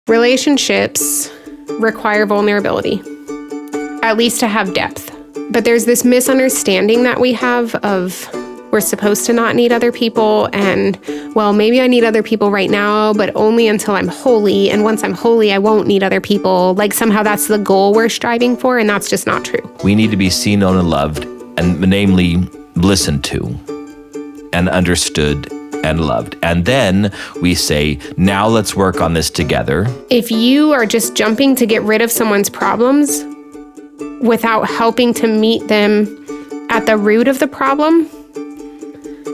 Relationships require vulnerability, at least to have depth. But there's this misunderstanding that we have of we're supposed to not need other people, and, well, maybe I need other people right now, but only until I'm holy, and once I'm holy, I won't need other people. Like, somehow that's the goal we're striving for, and that's just not true. We need to be seen, known, and loved, and namely, listened to, and understood, and loved. And then we say, now let's work on this together. If you are just jumping to get rid of someone's problems without helping to meet them at the root of the problem,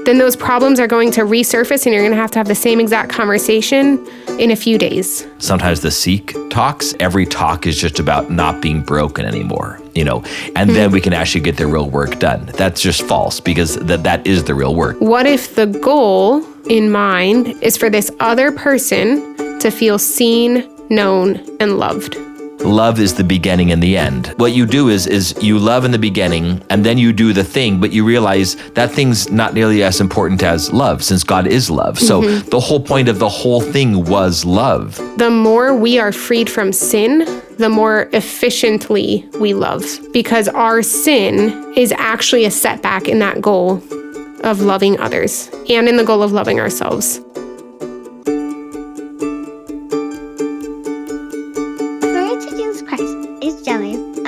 then those problems are going to resurface and you're going to have the same exact conversation in a few days. Sometimes the seek talks, every talk is just about not being broken anymore, and then we can actually get the real work done. That's just false, because that is the real work. What if the goal in mind is for this other person to feel seen, known, and loved? Love is the beginning and the end. What you do is you love in the beginning, and then you do the thing, but you realize that thing's not nearly as important as love, since God is love. So the whole point of the whole thing was love. The more we are freed from sin, the more efficiently we love, because our sin is actually a setback in that goal of loving others and in the goal of loving ourselves.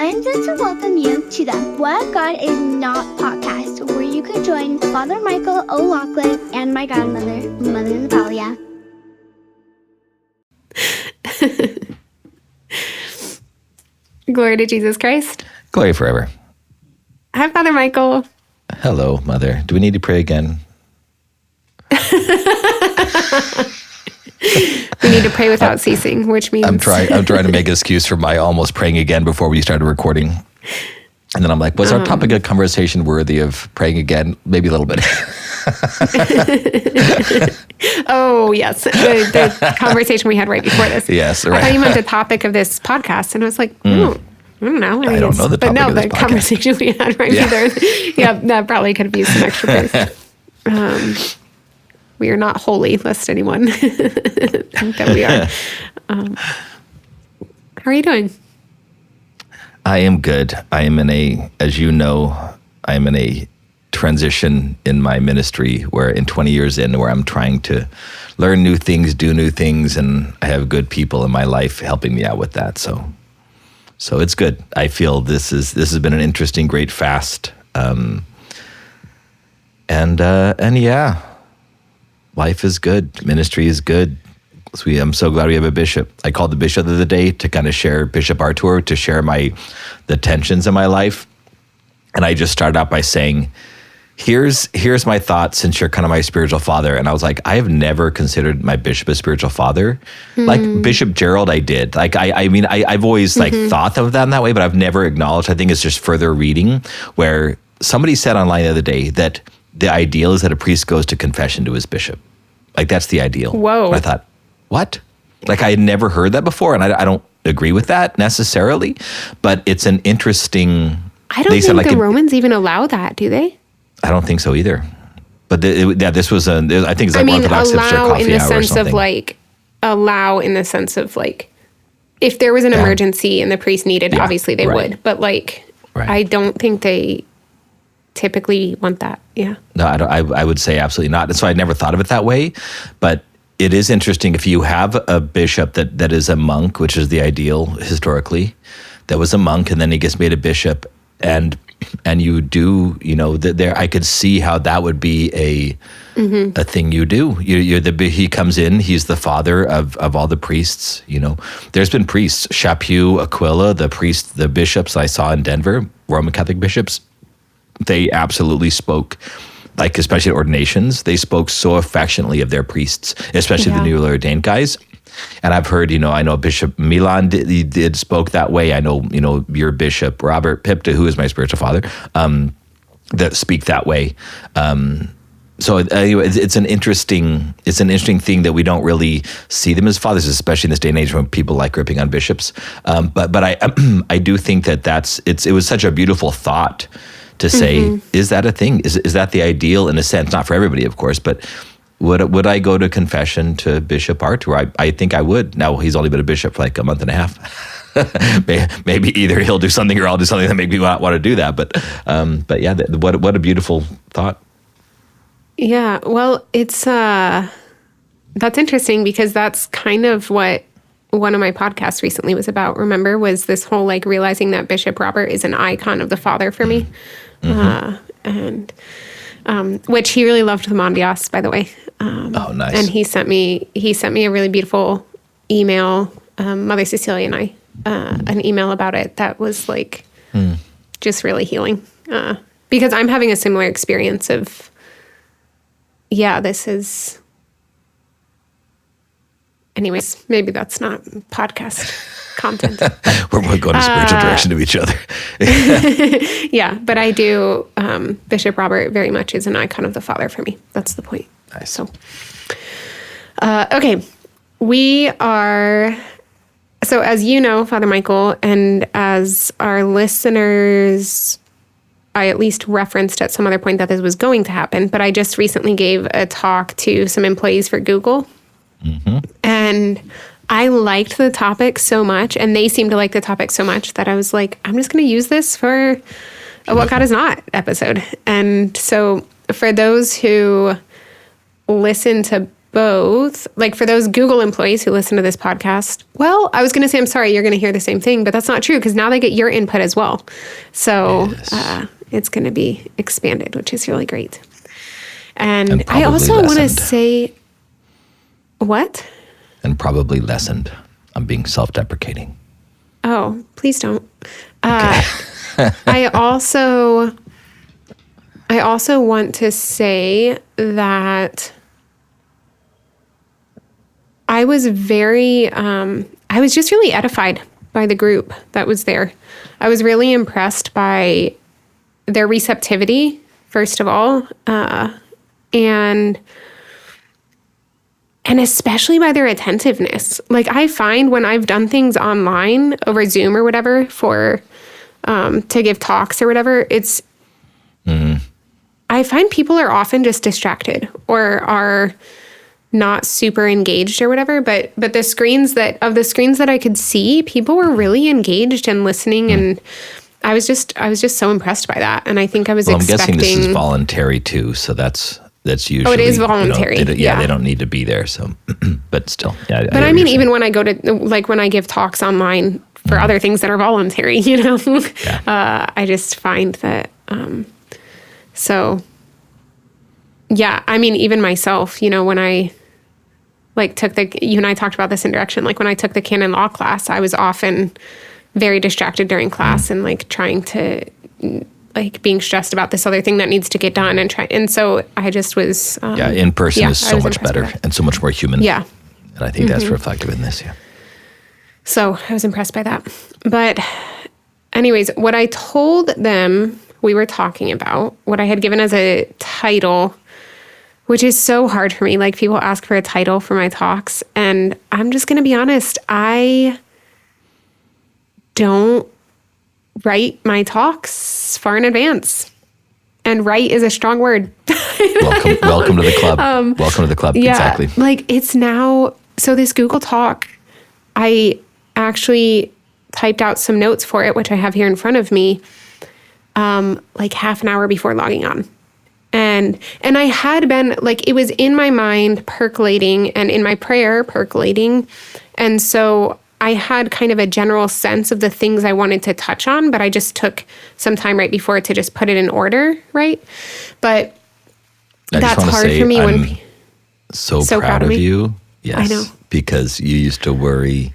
I'm here to welcome you to the What God Is Not podcast, where you could join Father Michael O'Loughlin and my godmother, Mother Natalia. Glory to Jesus Christ. Glory forever. Hi, Father Michael. Hello, Mother. Do we need to pray again? We need to pray without ceasing, which means... I'm trying to make an excuse for my almost praying again before we started recording. And then I'm like, was our topic of conversation worthy of praying again? Maybe a little bit. Oh, yes. The conversation we had right before this. Yes, right. I thought you meant the topic of this podcast. And I was like, I don't know. I don't know the topic of this podcast. But no, the conversation we had right there. Yeah, that probably could have used some extra praise. We are not holy, lest anyone think that we are. How are you doing? I am good. I am as you know, I am in a transition in my ministry where in 20 years in, where I'm trying to learn new things, do new things, and I have good people in my life helping me out with that. So it's good. I feel this has been an interesting, great fast. And yeah. Life is good. Ministry is good. So I'm so glad we have a bishop. I called the bishop the other day to kind of share Bishop Artur, to share the tensions in my life. And I just started out by saying, here's my thoughts, since you're kind of my spiritual father. And I was like, I have never considered my bishop a spiritual father. Like Bishop Gerald, I did. Like, I've always thought of them that way, but I've never acknowledged. I think it's just further reading, where somebody said online the other day that the ideal is that a priest goes to confession to his bishop. Like, that's the ideal. Whoa. And I thought, what? Like, I had never heard that before, and I don't agree with that necessarily, but it's an interesting... I don't think the Romans even allow that, do they? I don't think so either. But this was I think it's like Orthodox hipster coffee hour or something. Allow in the sense of like, if there was an emergency and the priest needed, obviously they would. But I don't think they typically want that. Yeah. No, I would say absolutely not. And so I never thought of it that way. But it is interesting if you have a bishop that is a monk, which is the ideal historically, that was a monk and then he gets made a bishop, and you do, there I could see how that would be a thing you do. He comes in, he's the father of all the priests. There's been priests, Chaput, Aquila, the bishops I saw in Denver, Roman Catholic bishops. They absolutely spoke, like especially at ordinations, they spoke so affectionately of their priests, especially the newly ordained guys. And I've heard, I know Bishop Milan did spoke that way. I know, your Bishop Robert Pipta, who is my spiritual father, that speak that way. So anyway, it's an interesting thing that we don't really see them as fathers, especially in this day and age when people like ripping on bishops. But I do think that it was such a beautiful thought to say, is that a thing? Is that the ideal in a sense? Not for everybody, of course, but would I go to confession to Bishop Artur? I think I would. Now, he's only been a bishop for like a month and a half. Maybe either he'll do something or I'll do something that make me want to do that. But yeah, what a beautiful thought. Yeah, well, it's that's interesting because that's kind of what one of my podcasts recently was about. Remember, was this whole like realizing that Bishop Robert is an icon of the father for me, and which he really loved the Mondias, by the way. Oh, nice! And he sent me a really beautiful email, Mother Cecilia and I, an email about it that was like just really healing, because I'm having a similar experience of, yeah, this is. Anyways, maybe that's not podcast content. We're both going a spiritual direction to each other. Yeah, but I do. Bishop Robert very much is an icon of the father for me. That's the point. Nice. So, okay, we are. So, as you know, Father Michael, and as our listeners, I at least referenced at some other point that this was going to happen, but I just recently gave a talk to some employees for Google. And I liked the topic so much, and they seemed to like the topic so much that I was like, I'm just going to use this for a What God Is Not episode. And so for those who listen to both, like for those Google employees who listen to this podcast, well, I was going to say, I'm sorry, you're going to hear the same thing, but that's not true because now they get your input as well. So it's going to be expanded, which is really great. And I also want to say... What? And probably lessened. I'm being self-deprecating. Oh, please don't. Okay. I also want to say that I was I was just really edified by the group that was there. I was really impressed by their receptivity, first of all, and especially by their attentiveness. Like I find when I've done things online over Zoom or whatever for, to give talks or whatever, it's, I find people are often just distracted or are not super engaged or whatever. But the screens that I could see, people were really engaged and listening. And I was just so impressed by that. And I think I was expecting. I'm guessing this is voluntary too. So that's usually. Oh, it is voluntary. They don't need to be there. So, but still, yeah. But I mean, even when I go to, like when I give talks online for other things that are voluntary, I just find that, so yeah, I mean, even myself, when I like you and I talked about this in direction, like when I took the canon law class, I was often very distracted during class and like trying to, like being stressed about this other thing that needs to get done and so I just was in person is so much better and so much more human. Yeah. And I think that's reflective in this, yeah. So I was impressed by that. But anyways, what I told them we were talking about, what I had given as a title, which is so hard for me. Like people ask for a title for my talks and I'm just going to be honest, I don't write my talks far in advance. And write is a strong word. Welcome to the club. Welcome to the club. Yeah, exactly. Like it's now, so this Google Talk, I actually typed out some notes for it, which I have here in front of me, like half an hour before logging on. And I had been, like, it was in my mind percolating and in my prayer percolating. And so I had kind of a general sense of the things I wanted to touch on, but I just took some time right before to just put it in order, right? But that's hard for me when so proud of you. Yes, I know. Because you used to worry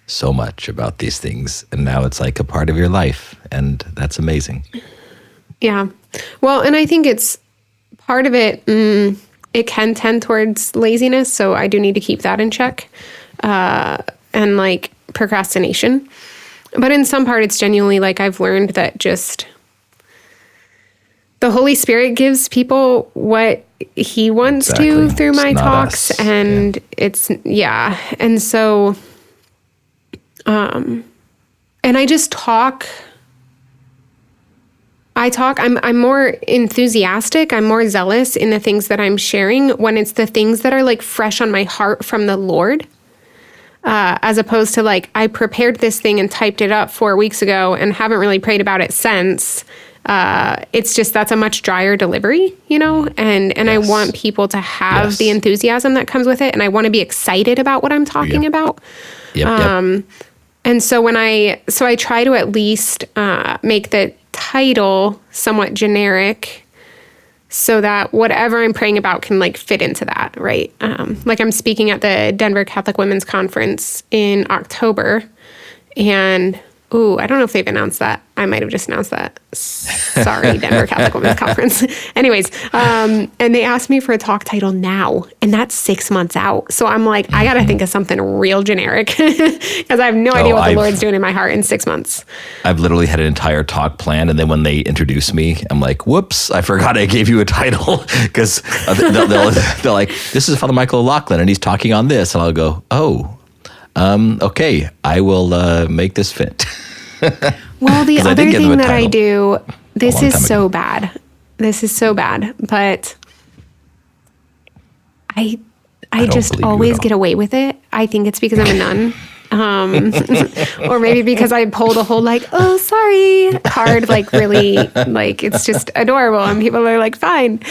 so much about these things, and now it's like a part of your life, and that's amazing. Yeah. Well, and I think it's part of it, it can tend towards laziness, so I do need to keep that in check. And like procrastination. But in some part, it's genuinely like I've learned that just the Holy Spirit gives people what he wants to through my talks. Us. And it's, And so, and I just talk I'm more enthusiastic. I'm more zealous in the things that I'm sharing when it's the things that are like fresh on my heart from the Lord. As opposed to like, I prepared this thing and typed it up 4 weeks ago and haven't really prayed about it since. It's just, that's a much drier delivery, you know? And I want people to have the enthusiasm that comes with it. And I want to be excited about what I'm talking about. And so I try to at least make the title somewhat generic so that whatever I'm praying about can like fit into that, right? Like I'm speaking at the Denver Catholic Women's Conference in October, and I don't know if they've announced that. I might have just announced that. Sorry, Denver Catholic Women's Conference. Anyways, and they asked me for a talk title now, and that's 6 months out. So I'm like, I got to think of something real generic because I have no idea what the Lord's doing in my heart in 6 months. I've literally had an entire talk planned, and then when they introduce me, I'm like, whoops, I forgot I gave you a title, because they're like, this is Father Michael O'Loughlin, and he's talking on this, and I'll go, okay, I will make this fit. Well, the other thing that I do, this is so bad. This is so bad, but I just always get away with it. I think it's because I'm a nun. Or maybe because I pulled a whole like, oh, sorry card, like really, like it's just adorable. And people are like, fine.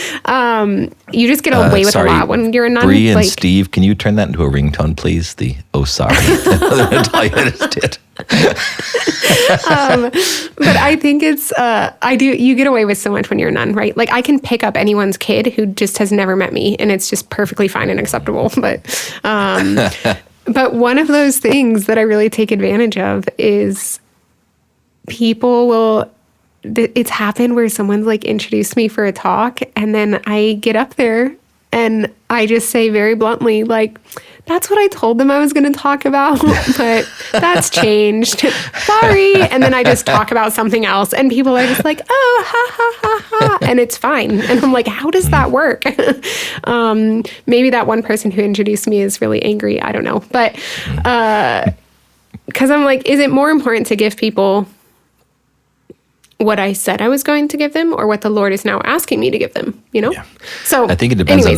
You just get away with a lot when you're a nun. Bree and Steve, can you turn that into a ringtone, please? The, oh, sorry. Natalia just did. But I think it's, you get away with so much when you're a nun, right? Like I can pick up anyone's kid who just has never met me and it's just perfectly fine and acceptable. But one of those things that I really take advantage of is it's happened where someone's like introduced me for a talk, and then I get up there and I just say very bluntly, like, that's what I told them I was going to talk about, but that's changed. Sorry. And then I just talk about something else, and people are just like, oh, ha, ha, ha, ha. And it's fine. And I'm like, how does that work? Maybe that one person who introduced me is really angry. I don't know. But because I'm like, is it more important to give people what I said I was going to give them, or what the Lord is now asking me to give them, you know? Yeah. So I think it depends on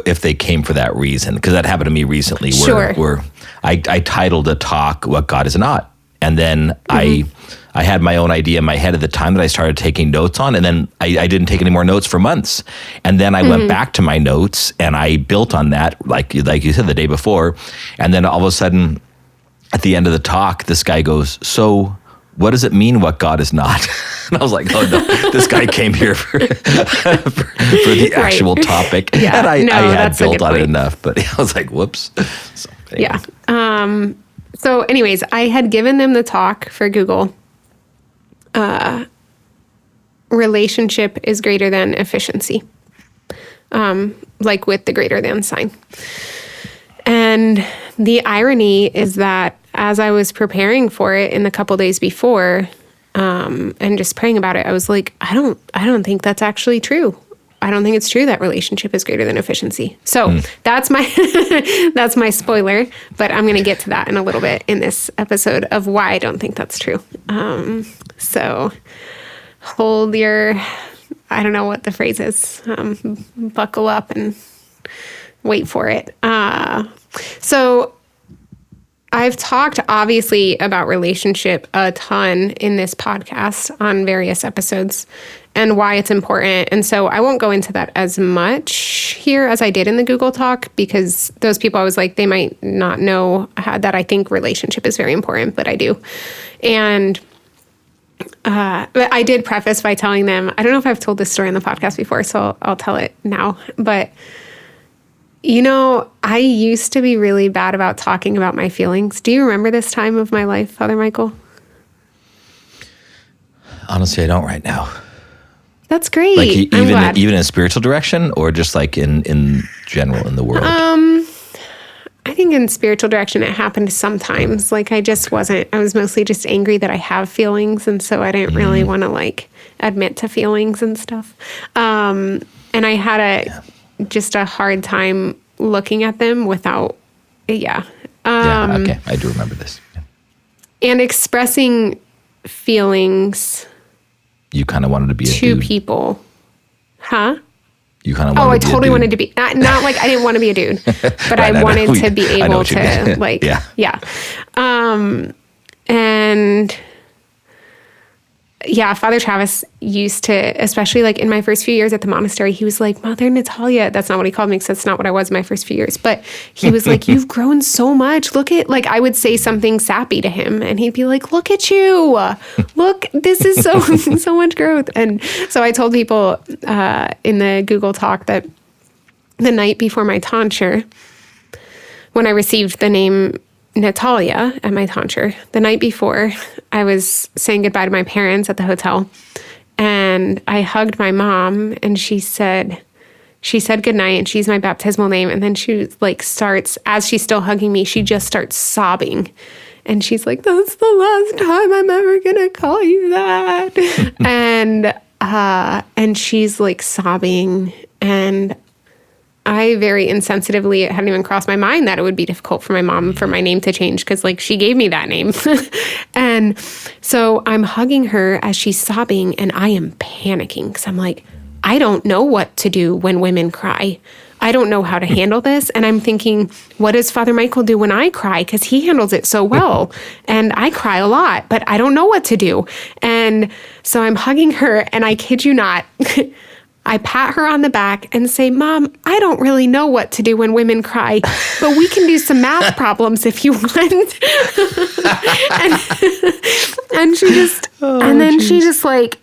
if they came for that reason, because that happened to me recently where I titled a talk, What God Is Not. And then I had my own idea in my head at the time that I started taking notes on, and then I didn't take any more notes for months. And then I went back to my notes and I built on that, like you said, the day before. And then all of a sudden at the end of the talk, this guy goes, so what does it mean what God is not? And I was like, oh no, this guy came here for the actual topic. Yeah, and I had built on it enough, but I was like, whoops. So, anyway. Yeah. So anyways, I had given them the talk for Google. Relationship is greater than efficiency. Like with the greater than sign. And the irony is that as I was preparing for it in the couple days before, and just praying about it, I was like, I don't think that's actually true. I don't think it's true that relationship is greater than efficiency. So that's my spoiler, but I'm going to get to that in a little bit in this episode of why I don't think that's true. So hold your, I don't know what the phrase is, buckle up and wait for it. So I've talked obviously about relationship a ton in this podcast on various episodes and why it's important. And so I won't go into that as much here as I did in the Google Talk, because those people, I was like, they might not know that I think relationship is very important, but I do. And but I did preface by telling them, I don't know if I've told this story in the podcast before, so I'll tell it now. But you know, I used to be really bad about talking about my feelings. Do you remember this time of my life, Father Michael? Honestly, I don't right now. That's great. Like even in spiritual direction, or just like in general in the world? I think in spiritual direction, it happened sometimes. Like I was mostly just angry that I have feelings. And so I didn't really want to like admit to feelings and stuff. And I had just a hard time looking at them without, okay. I do remember this. Yeah. And expressing feelings You kind of wanted to be a two dude. people. Huh? You kind of Oh, I wanted to be a totally dude. wanted to be, not like I didn't want to be a dude, but Right, I wanted to be I know able what you to mean. like, Yeah. yeah. And yeah, Father Travis used to, especially like in my first few years at the monastery, he was like, Mother Natalia. That's not what he called me because that's not what I was in my first few years. But he was like, you've grown so much. Look at, like, I would say something sappy to him and he'd be like, look at you. Look, this is so much growth. And so I told people in the Google Talk that the night before my tonsure, when I received the name Natalia at my tonsure, the night before, I was saying goodbye to my parents at the hotel, and I hugged my mom, and she said goodnight, and she's my baptismal name, and then she like starts, as she's still hugging me, she just starts sobbing, and she's like, that's the last time I'm ever gonna call you that. and she's like sobbing, and I very insensitively, it hadn't even crossed my mind that it would be difficult for my mom for my name to change because, like, she gave me that name. And so I'm hugging her as she's sobbing, and I am panicking because I'm like, I don't know what to do when women cry. I don't know how to handle this. And I'm thinking, what does Father Michael do when I cry? Because he handles it so well. And I cry a lot, but I don't know what to do. And so I'm hugging her, and I kid you not, I pat her on the back and say, Mom, I don't really know what to do when women cry, but we can do some math problems if you want. and she just, she just like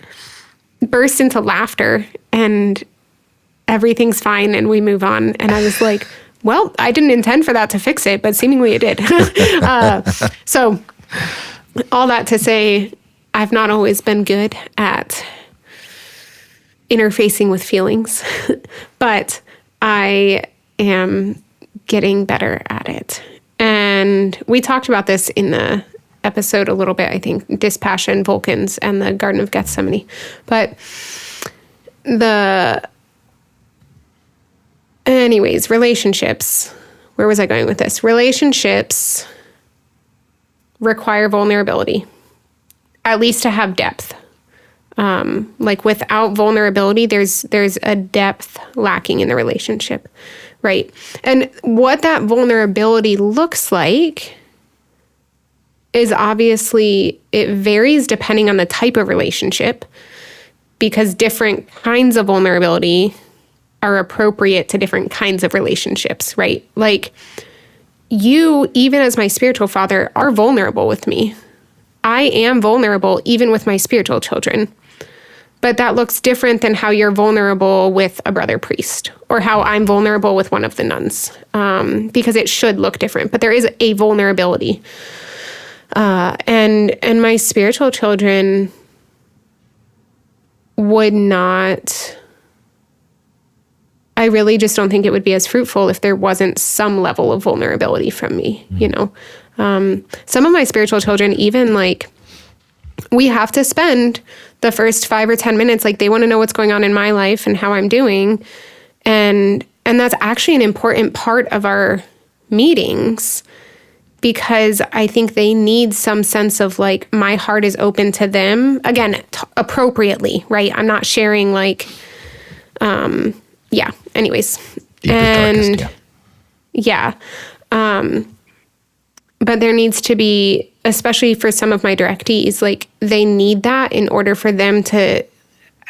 burst into laughter, and everything's fine, and we move on. And I was like, well, I didn't intend for that to fix it, but seemingly it did. So all that to say, I've not always been good at interfacing with feelings, but I am getting better at it. And we talked about this in the episode a little bit, I think, Dispassion, Vulcans, and the Garden of Gethsemane. But anyways, relationships. Where was I going with this? Relationships require vulnerability, at least to have depth. Like without vulnerability, there's a depth lacking in the relationship, right? And what that vulnerability looks like is obviously, it varies depending on the type of relationship, because different kinds of vulnerability are appropriate to different kinds of relationships, right? Like you, even as my spiritual father, are vulnerable with me. I am vulnerable even with my spiritual children. But that looks different than how you're vulnerable with a brother priest, or how I'm vulnerable with one of the nuns, because it should look different. But there is a vulnerability. And my spiritual children would not, I really just don't think it would be as fruitful if there wasn't some level of vulnerability from me, you know? Some of my spiritual children, even like, we have to spend the first 5 or 10 minutes, like they want to know what's going on in my life and how I'm doing. And that's actually an important part of our meetings, because I think they need some sense of like, my heart is open to them. Again, appropriately, right? I'm not sharing like, yeah, anyways. Deepest, and darkest, yeah. But there needs to be, especially for some of my directees, like they need that in order for them to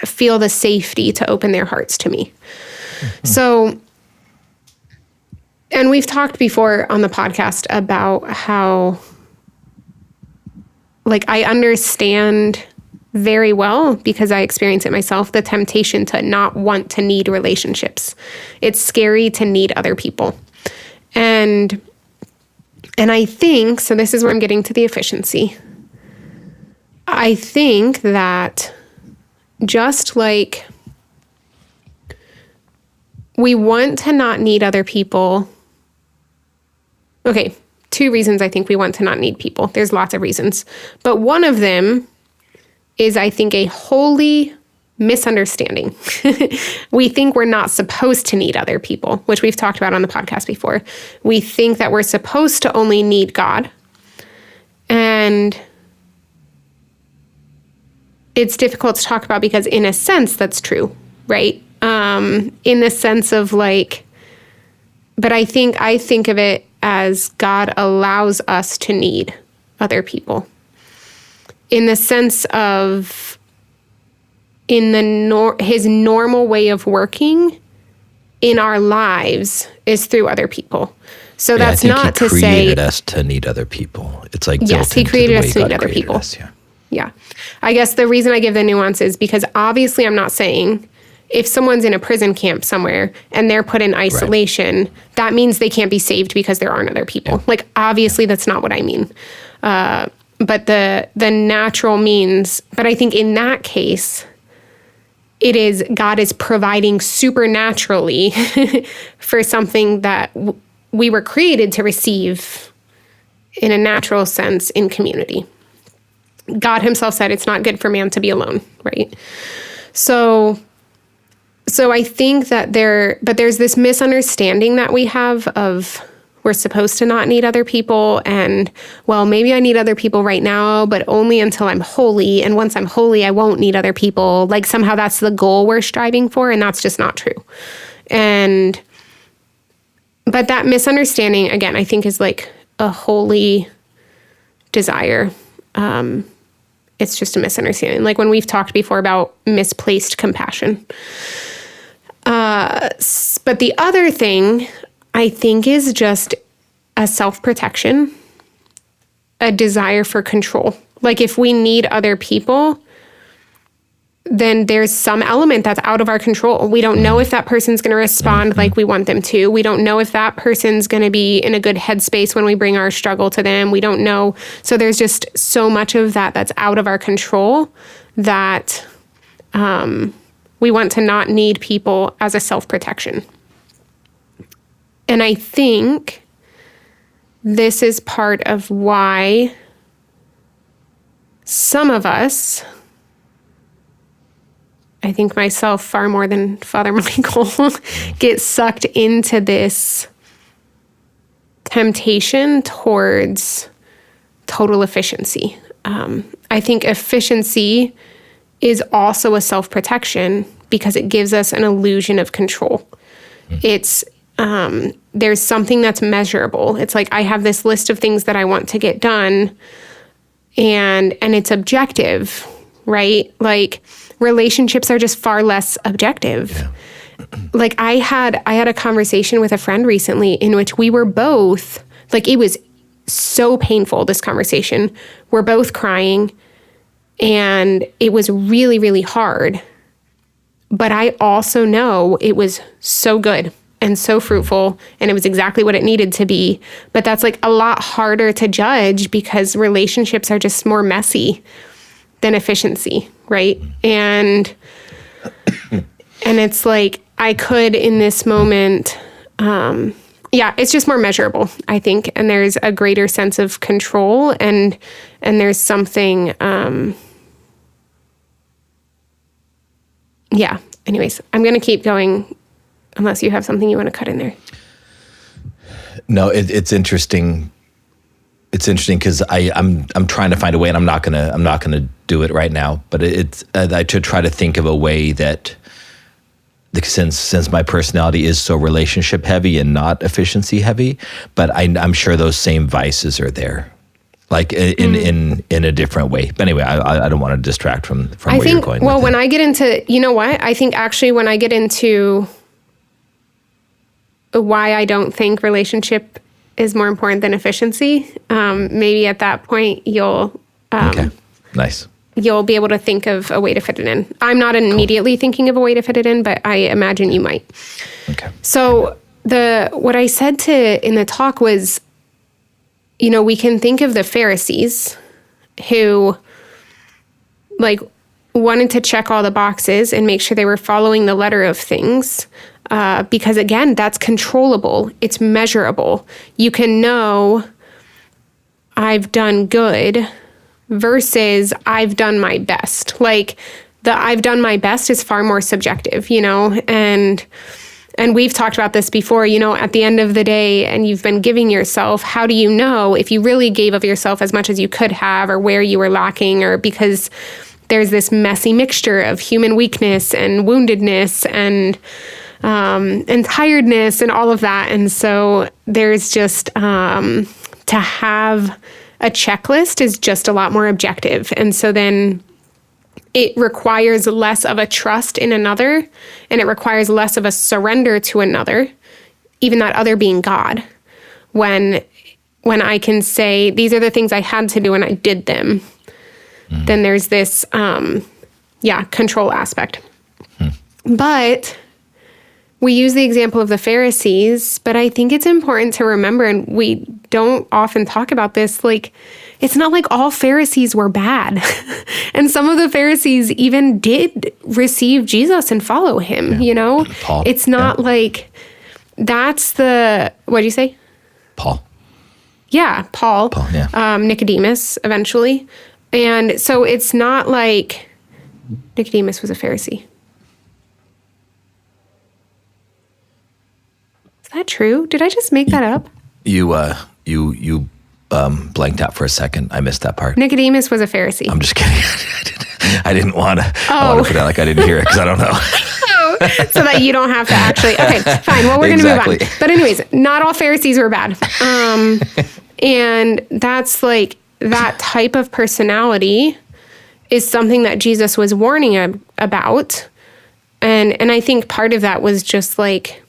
feel the safety to open their hearts to me. Mm-hmm. So, and we've talked before on the podcast about how, like, I understand very well, because I experience it myself, the temptation to not want to need relationships. It's scary to need other people. And I think, so this is where I'm getting to the efficiency. I think that just like we want to not need other people. Okay, 2 reasons I think we want to not need people. There's lots of reasons. But one of them is, I think, a holy misunderstanding. We think we're not supposed to need other people, which we've talked about on the podcast before. We think that we're supposed to only need God. And it's difficult to talk about because in a sense that's true, right? In the sense of like, but I think of it as God allows us to need other people. In the sense of his normal way of working in our lives is through other people. So that's not to say he created us to need other people. It's like yes, he created us to need other people. Yeah. I guess the reason I give the nuance is because obviously I'm not saying if someone's in a prison camp somewhere and they're put in isolation, that means they can't be saved because there aren't other people. Yeah. Like, obviously that's not what I mean. But the natural means, but I think in that case, it is God is providing supernaturally for something that we were created to receive in a natural sense in community. God himself said it's not good for man to be alone, right? So I think that there's this misunderstanding that we have of we're supposed to not need other people, and well, maybe I need other people right now, but only until I'm holy, and once I'm holy, I won't need other people. Like somehow that's the goal we're striving for, and that's just not true. But that misunderstanding, again, I think is like a holy desire. It's just a misunderstanding. Like when we've talked before about misplaced compassion. But the other thing I think is just a self-protection, a desire for control. Like if we need other people, then there's some element that's out of our control. We don't know if that person's going to respond like we want them to. We don't know if that person's going to be in a good headspace when we bring our struggle to them. We don't know. So there's just so much of that that's out of our control that we want to not need people as a self-protection. And I think this is part of why some of us, I think myself far more than Father Michael, get sucked into this temptation towards total efficiency. I think efficiency is also a self-protection because it gives us an illusion of control. It's there's something that's measurable. It's like I have this list of things that I want to get done, and it's objective, right? Like relationships are just far less objective. Yeah. Like I had a conversation with a friend recently in which we were both, like it was so painful, this conversation. We're both crying and it was really, really hard. But I also know it was so good and so fruitful, and it was exactly what it needed to be. But that's like a lot harder to judge because relationships are just more messy than efficiency, right? And it's like I could in this moment, it's just more measurable, I think. And there's a greater sense of control and there's something, anyways, I'm going to keep going unless you have something you want to cut in there. No, it's interesting. It's interesting because I'm trying to find a way, and I'm not gonna do it right now. But I should try to think of a way that, since my personality is so relationship heavy and not efficiency heavy, but I'm sure those same vices are there, like in a different way. But anyway, I don't want to distract from where you're going. Well, when I get into, you know what? I think actually when I get into why I don't think relationship is more important than efficiency, maybe at that point you'll okay, nice. You'll be able to think of a way to fit it in. I'm not immediately thinking of a way to fit it in, but I imagine you might. Okay. So what I said in the talk was, we can think of the Pharisees who like wanted to check all the boxes and make sure they were following the letter of things. Because again, that's controllable. It's measurable. You can know I've done good versus I've done my best. Like the I've done my best is far more subjective, and we've talked about this before, at the end of the day, and you've been giving yourself, how do you know if you really gave of yourself as much as you could have or where you were lacking, or because there's this messy mixture of human weakness and woundedness and tiredness and all of that. And so there's just, to have a checklist is just a lot more objective. And so then it requires less of a trust in another, and it requires less of a surrender to another, even that other being God. When I can say, these are the things I had to do and I did them, then there's this, control aspect. But we use the example of the Pharisees, but I think it's important to remember, and we don't often talk about this, like, it's not like all Pharisees were bad. And some of the Pharisees even did receive Jesus and follow him, Paul. It's not like that's what do you say? Paul. Yeah, Paul. Nicodemus, eventually. And so it's not like Nicodemus was a Pharisee. Is that true? Did I just make that up? You blanked out for a second. I missed that part. Nicodemus was a Pharisee. I'm just kidding. I didn't want to. I want to put it like I didn't hear it because I don't know. So that you don't have to actually. Okay, fine. Well, we're going to move on. But anyways, not all Pharisees were bad. And that's like that type of personality is something that Jesus was warning about. And I think part of that was just like,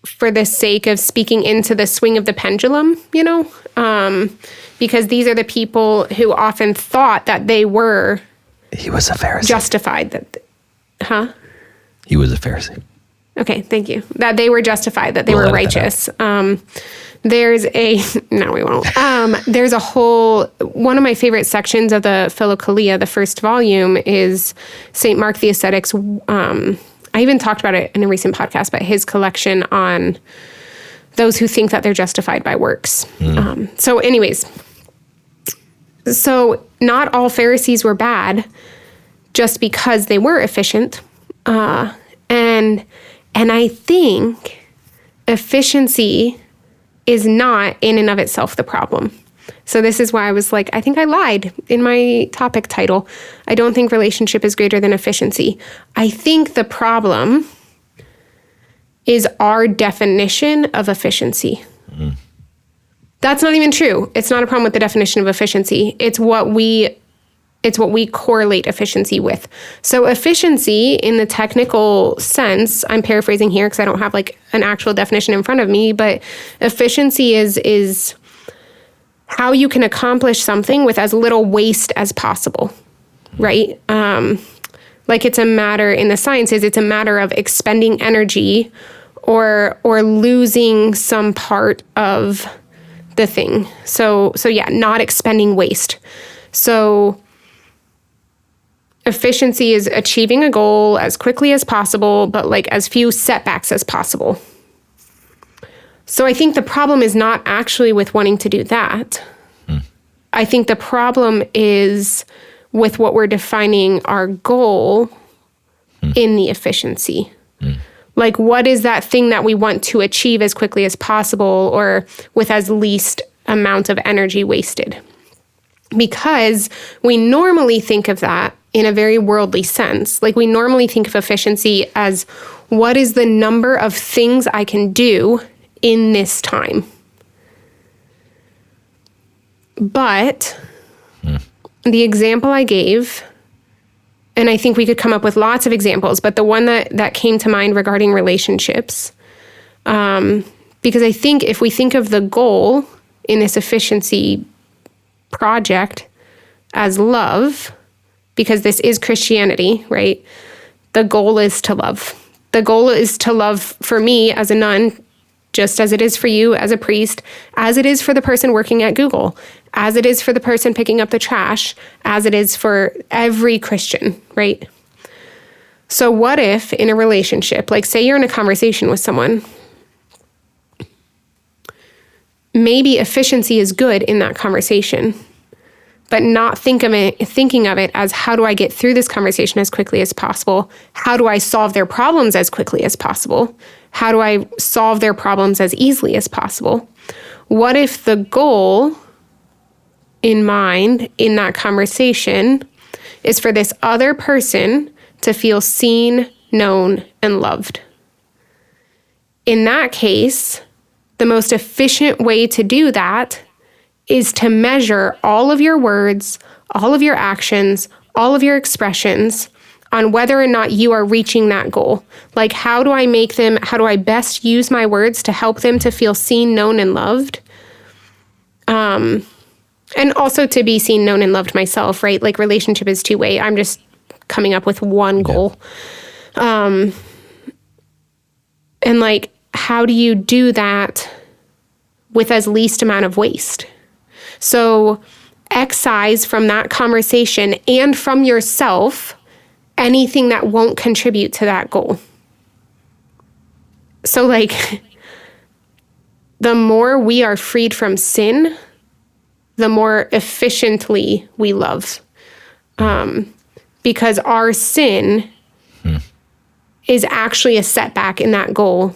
for the sake of speaking into the swing of the pendulum, because these are the people who often thought that they were. He was a Pharisee. Justified. He was a Pharisee. Okay, thank you. That they were justified, that they were righteous. There's a whole, one of my favorite sections of the Philokalia, the first volume, is St. Mark the Ascetic's, I even talked about it in a recent podcast, but his collection on those who think that they're justified by works. So anyways, so not all Pharisees were bad just because they were efficient. And I think efficiency is not in and of itself the problem. So this is why I was like, I think I lied in my topic title. I don't think relationship is greater than efficiency. I think the problem is our definition of efficiency. That's not even true. It's not a problem with the definition of efficiency. It's what we correlate efficiency with. So efficiency in the technical sense, I'm paraphrasing here because I don't have like an actual definition in front of me, but efficiency is how you can accomplish something with as little waste as possible, right? Like it's a matter in the sciences, it's a matter of expending energy or losing some part of the thing. So yeah, not expending waste. So efficiency is achieving a goal as quickly as possible, but like as few setbacks as possible. So I think the problem is not actually with wanting to do that. I think the problem is with what we're defining our goal in the efficiency. Like, what is that thing that we want to achieve as quickly as possible or with as least amount of energy wasted? Because we normally think of that in a very worldly sense. Like, we normally think of efficiency as what is the number of things I can do in this time. But the example I gave, and I think we could come up with lots of examples, but the one that came to mind regarding relationships, because I think if we think of the goal in this efficiency project as love, because this is Christianity, right? The goal is to love. The goal is to love for me as a nun, just as it is for you as a priest, as it is for the person working at Google, as it is for the person picking up the trash, as it is for every Christian, right? So what if in a relationship, like say you're in a conversation with someone, maybe efficiency is good in that conversation, but not thinking of it as how do I get through this conversation as quickly as possible? How do I solve their problems as quickly as possible? How do I solve their problems as easily as possible? What if the goal in mind in that conversation is for this other person to feel seen, known, and loved. In that case, the most efficient way to do that is to measure all of your words, all of your actions, all of your expressions on whether or not you are reaching that goal. Like, how do I best use my words to help them to feel seen, known, and loved? And also to be seen, known, and loved myself, right? Like, relationship is two-way. I'm just coming up with one goal. And like, how do you do that with as least amount of waste? So excise from that conversation and from yourself anything that won't contribute to that goal. So like, the more we are freed from sin, the more efficiently we love. Because our sin is actually a setback in that goal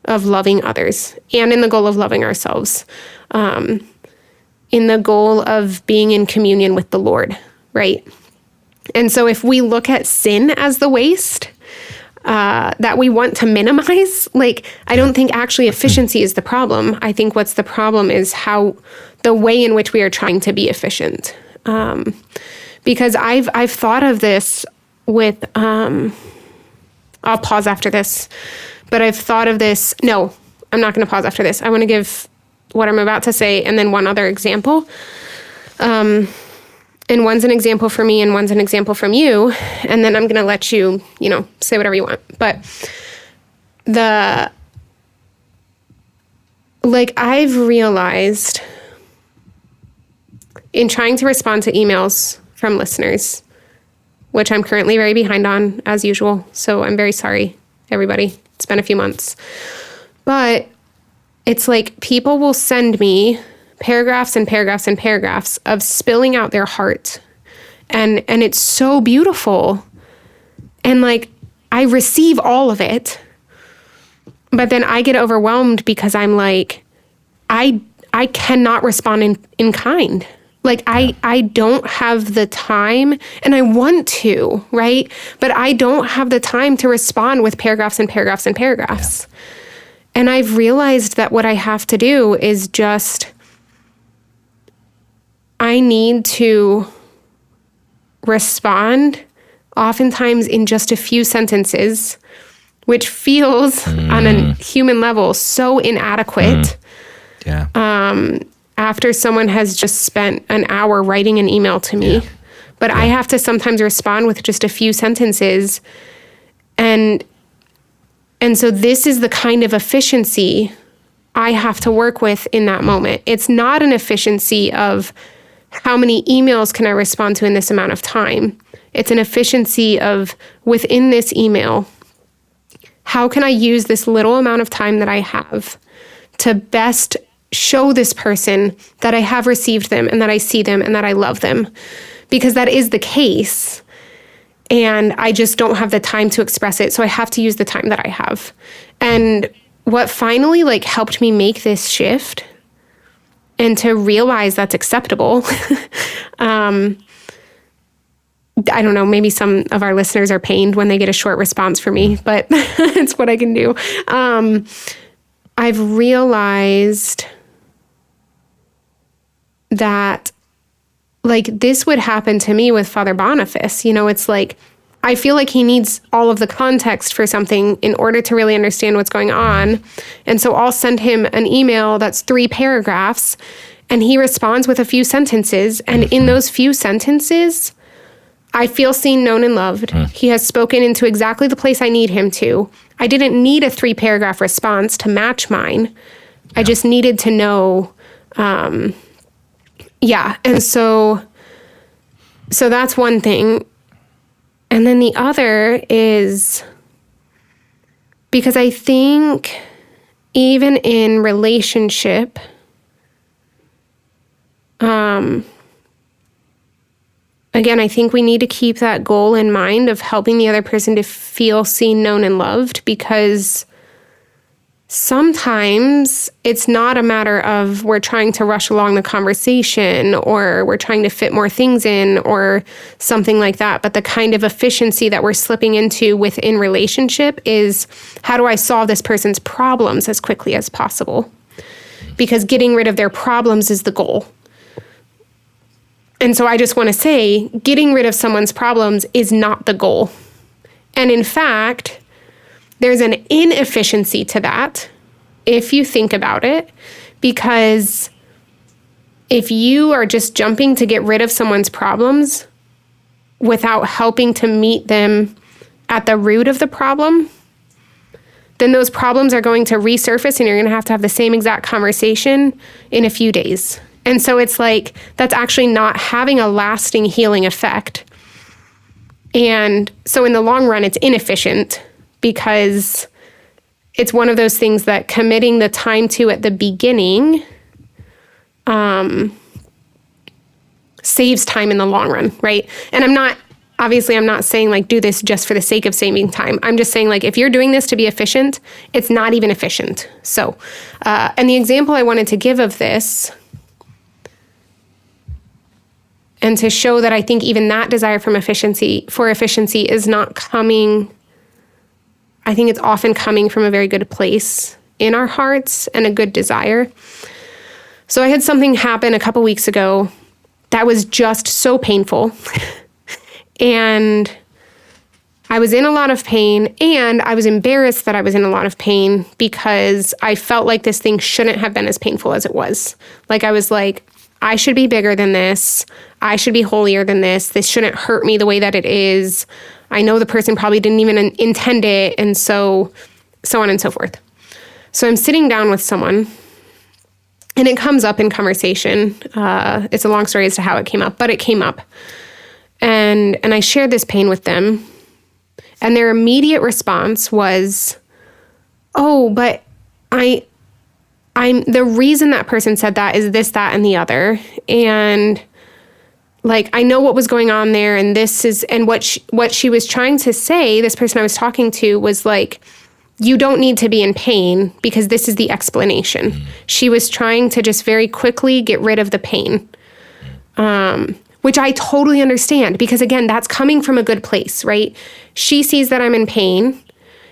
of loving others and in the goal of loving ourselves, in the goal of being in communion with the Lord, right? And so if we look at sin as the waste that we want to minimize, like, I don't think actually efficiency is the problem. I think what's the problem is the way in which we are trying to be efficient. Because I've thought of this with, I'll pause after this, but I've thought of this. No, I'm not going to pause after this. I want to give what I'm about to say and then one other example. And one's an example for me and one's an example from you. And then I'm going to let you, say whatever you want. But I've realized in trying to respond to emails from listeners, which I'm currently very behind on as usual. So I'm very sorry, everybody. It's been a few months. But it's like people will send me paragraphs and paragraphs and paragraphs of spilling out their heart. And it's so beautiful. And like, I receive all of it. But then I get overwhelmed because I'm like, I cannot respond in kind. Like, I don't have the time, and I want to, right? But I don't have the time to respond with paragraphs and paragraphs and paragraphs. Yeah. And I've realized that what I have to do is I need to respond oftentimes in just a few sentences, which feels on a human level so inadequate. Yeah. After someone has just spent an hour writing an email to me. Yeah. But I have to sometimes respond with just a few sentences. And so this is the kind of efficiency I have to work with in that moment. It's not an efficiency of how many emails can I respond to in this amount of time. It's an efficiency of within this email, how can I use this little amount of time that I have to best show this person that I have received them and that I see them and that I love them? Because that is the case. And I just don't have the time to express it. So I have to use the time that I have. And what finally helped me make this shift and to realize that's acceptable. I don't know, maybe some of our listeners are pained when they get a short response from me, but it's what I can do. I've realized that this would happen to me with Father Boniface. It's like, I feel like he needs all of the context for something in order to really understand what's going on. And so I'll send him an email that's 3 paragraphs and he responds with a few sentences. And in those few sentences, I feel seen, known, and loved. He has spoken into exactly the place I need him to. I didn't need a 3-paragraph response to match mine. I just needed to know. And so that's one thing. And then the other is because I think even in relationship, again, I think we need to keep that goal in mind of helping the other person to feel seen, known, and loved, because sometimes it's not a matter of we're trying to rush along the conversation or we're trying to fit more things in or something like that. But the kind of efficiency that we're slipping into within relationship is, how do I solve this person's problems as quickly as possible? Because getting rid of their problems is the goal. And so I just want to say, getting rid of someone's problems is not the goal. And in fact, there's an inefficiency to that, if you think about it, because if you are just jumping to get rid of someone's problems without helping to meet them at the root of the problem, then those problems are going to resurface and you're going to have the same exact conversation in a few days. And so it's like, that's actually not having a lasting healing effect. And so in the long run, it's inefficient, because it's one of those things that committing the time to at the beginning saves time in the long run, right? And I'm not saying like do this just for the sake of saving time. I'm just saying like if you're doing this to be efficient, it's not even efficient. So, and the example I wanted to give of this, and to show that I think even that desire for efficiency is not coming, I think it's often coming from a very good place in our hearts and a good desire. So I had something happen a couple weeks ago that was just so painful. And I was in a lot of pain, and I was embarrassed that I was in a lot of pain because I felt like this thing shouldn't have been as painful as it was. Like I was like, I should be bigger than this. I should be holier than this. This shouldn't hurt me the way that it is. I know the person probably didn't even intend it, and so on and so forth. So I'm sitting down with someone, and it comes up in conversation. It's a long story as to how it came up, but it came up. And I shared this pain with them, and their immediate response was, oh, but I'm the reason that person said that is this, that, and the other. And like, I know what was going on there, and what she was trying to say, this person I was talking to, was like, you don't need to be in pain because this is the explanation. She was trying to just very quickly get rid of the pain, which I totally understand, because again, that's coming from a good place, right? She sees that I'm in pain.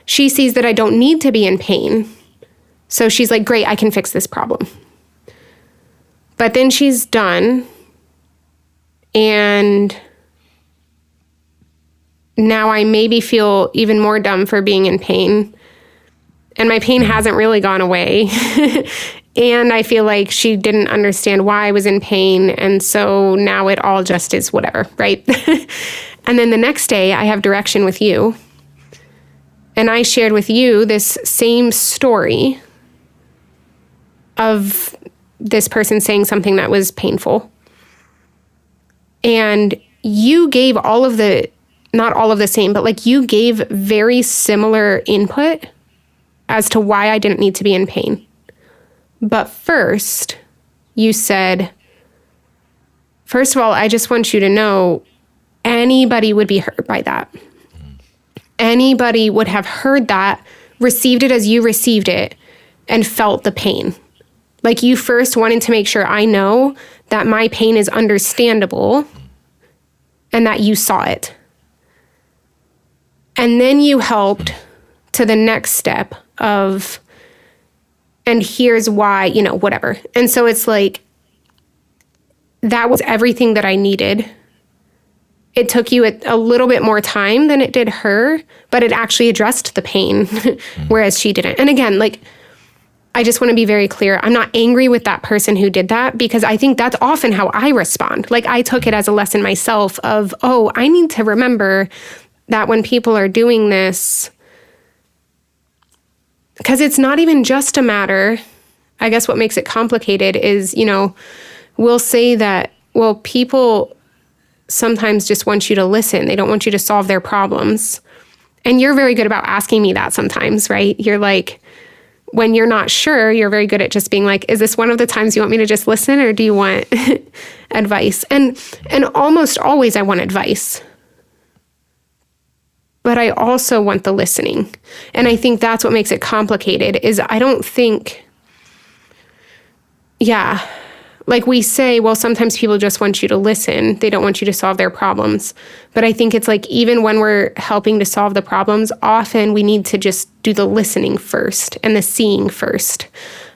She sees that I don't need to be in pain. So she's like, great, I can fix this problem. But then she's done, and now I maybe feel even more dumb for being in pain. And my pain hasn't really gone away. And I feel like she didn't understand why I was in pain. And so now it all just is whatever, right? And then the next day I have direction with you. And I shared with you this same story of this person saying something that was painful. And you gave not all of the same, but like you gave very similar input as to why I didn't need to be in pain. But first, you said, first of all, I just want you to know anybody would be hurt by that. Anybody would have heard that, received it as you received it, and felt the pain. Like you first wanted to make sure I know that my pain is understandable and that you saw it. And then you helped to the next step of, and here's why, whatever. And so it's like, that was everything that I needed. It took you a little bit more time than it did her, but it actually addressed the pain, whereas she didn't. And again, like, I just want to be very clear. I'm not angry with that person who did that, because I think that's often how I respond. Like I took it as a lesson myself of, oh, I need to remember that when people are doing this, because it's not even just a matter, I guess what makes it complicated is, we'll say that, well, people sometimes just want you to listen. They don't want you to solve their problems. And you're very good about asking me that sometimes, right? You're like, when you're not sure, you're very good at just being like, is this one of the times you want me to just listen, or do you want advice? And almost always I want advice. but I also want the listening. And I think that's what makes it complicated is I don't think, like we say, well, sometimes people just want you to listen. They don't want you to solve their problems. But I think it's like, even when we're helping to solve the problems, often we need to just do the listening first and the seeing first.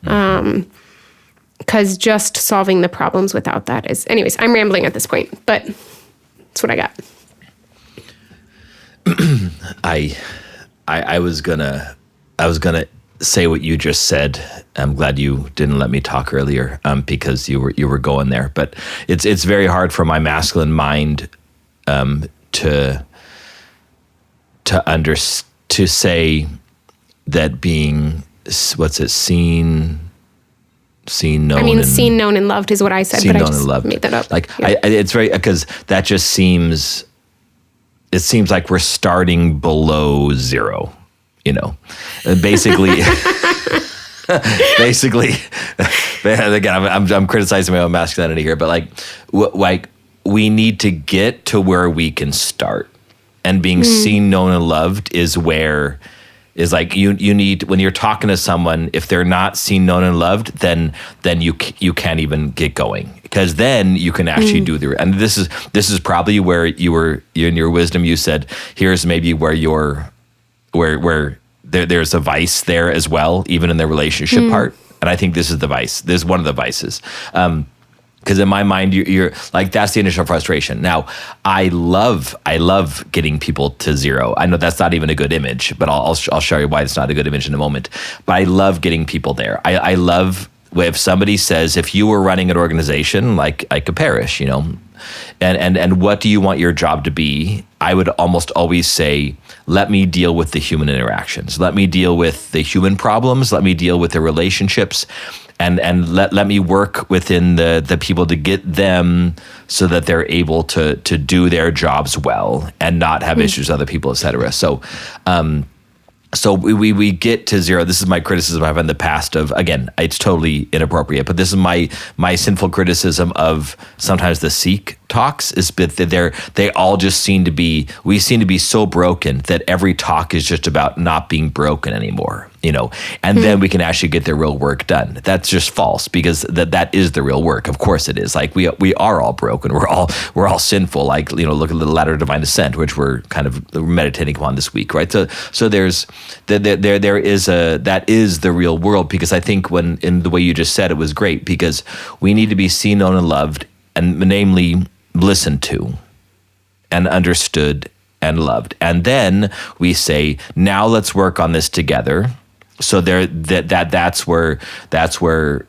Because just solving the problems without that is, anyways, I'm rambling at this point, but that's what I got. I was gonna say what you just said. I'm glad you didn't let me talk earlier, because you were going there. But it's very hard for my masculine mind to say that being seen, known. I mean, seen, known, and loved is what I said, but I just made that up. Like it's very, because that just seems. It seems like we're starting below zero, basically. Again, I'm criticizing my own masculinity here, but like we need to get to where we can start, and being seen, known, and loved is like you need, when you're talking to someone, if they're not seen, known, and loved, then you can't even get going, because then you can actually do and this is probably where you in your wisdom, you said, here's maybe where there's a vice there as well, even in the relationship part. And I think this is the vice. This is one of the vices. Because in my mind, you're like, that's the initial frustration. Now, I love getting people to zero. I know that's not even a good image, but I'll show you why it's not a good image in a moment. But I love getting people there. I love if somebody says, if you were running an organization like a parish, and what do you want your job to be? I would almost always say, let me deal with the human interactions. Let me deal with the human problems. Let me deal with the relationships. And let me work within the people to get them so that they're able to do their jobs well and not have issues with other people, et cetera. So we get to zero. This is my criticism I've had in the past of, again, it's totally inappropriate, but this is my sinful criticism of sometimes the Sikh talks, is that they all just we seem to be so broken that every talk is just about not being broken anymore, and then we can actually get the real work done. That's just false, because that is the real work. Of course it is. Like we are all broken. We're all sinful. Like, look at the ladder of divine descent, which we're kind of meditating upon this week, right? So there's there is that is the real world, because I think when, in the way you just said, it was great, because we need to be seen, known, and loved, and namely listened to and understood and loved. And then we say, now let's work on this together. So that's where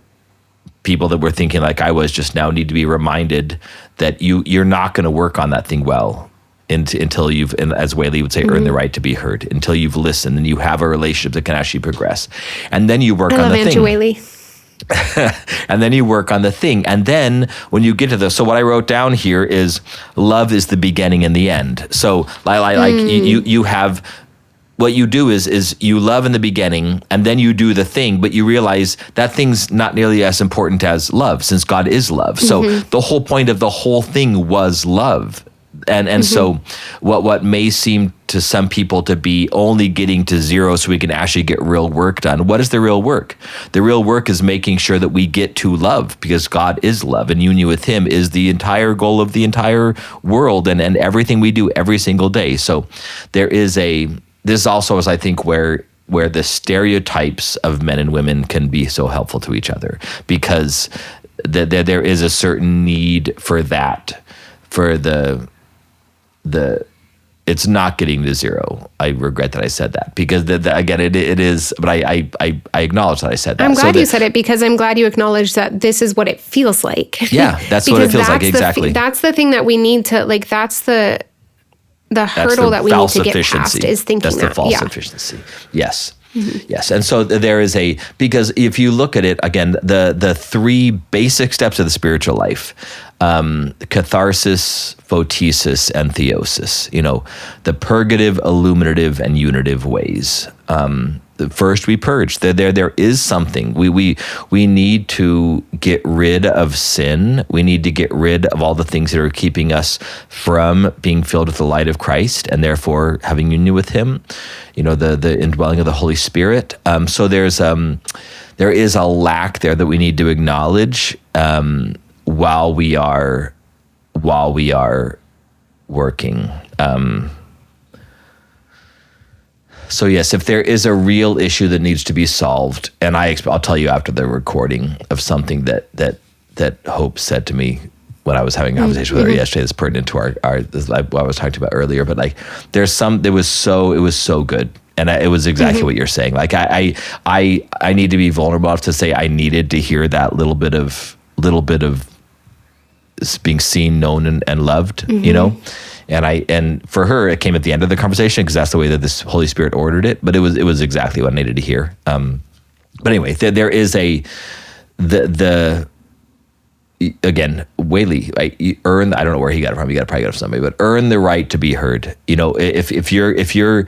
people that were thinking like I was just now need to be reminded that you're not going to work on that thing well until you've, and as Whaley would say, earned the right to be heard, until you've listened and you have a relationship that can actually progress. And then you work on the thing. Whaley. And then you work on the thing. And then when you get to so what I wrote down here is love is the beginning and the end. So you have, what you do is you love in the beginning, and then you do the thing, but you realize that thing's not nearly as important as love, since God is love. So the whole point of the whole thing was love. And so what may seem to some people to be only getting to zero so we can actually get real work done. What is the real work? The real work is making sure that we get to love, because God is love, and union with him is the entire goal of the entire world and everything we do every single day. So this also is, I think, where the stereotypes of men and women can be so helpful to each other, because there is a certain need for that, for the it's not getting to zero. I regret that I said that, because again, it is, but I acknowledge that I said that. I'm glad you said it, because I'm glad you acknowledge that this is what it feels like. Yeah, that's what it feels like, exactly. That's the thing that we need to, that's the hurdle that we need to get past, is thinking that's the false efficiency. Yes. Yes. And so there is because if you look at it, again, the three basic steps of the spiritual life, catharsis, photesis, and theosis, the purgative, illuminative, and unitive ways. first we purge. There is something. We need to get rid of sin. We need to get rid of all the things that are keeping us from being filled with the light of Christ and therefore having union with Him. The indwelling of the Holy Spirit. So there is a lack there that we need to acknowledge while we are working. So yes, if there is a real issue that needs to be solved, and I'll tell you after the recording of something that Hope said to me when I was having a conversation with her yesterday that's pertinent to what I was talking about earlier. But like, it was so good. And it was exactly what you're saying. Like I need to be vulnerable enough to say I needed to hear that little bit of being seen, known, and loved, and for her, it came at the end of the conversation because that's the way that this Holy Spirit ordered it. But it was exactly what I needed to hear. But anyway, there is again, Whaley, right? You earn. I don't know where he got it from. You probably got it from somebody, but earn the right to be heard. If you're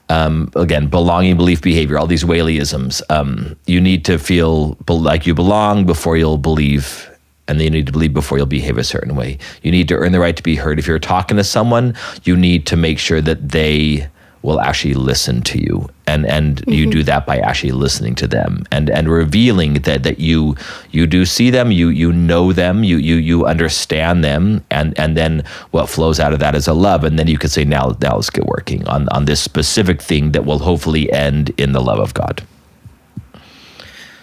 again, belonging, belief, behavior, all these Whaleyisms, you need to feel like you belong before you'll believe. And then you need to believe before you'll behave a certain way. You need to earn the right to be heard. If you're talking to someone, you need to make sure that they will actually listen to you. And you do that by actually listening to them and revealing that you do see them, you know them, you understand them, and then what flows out of that is a love. And then you can say, now let's get working on this specific thing that will hopefully end in the love of God.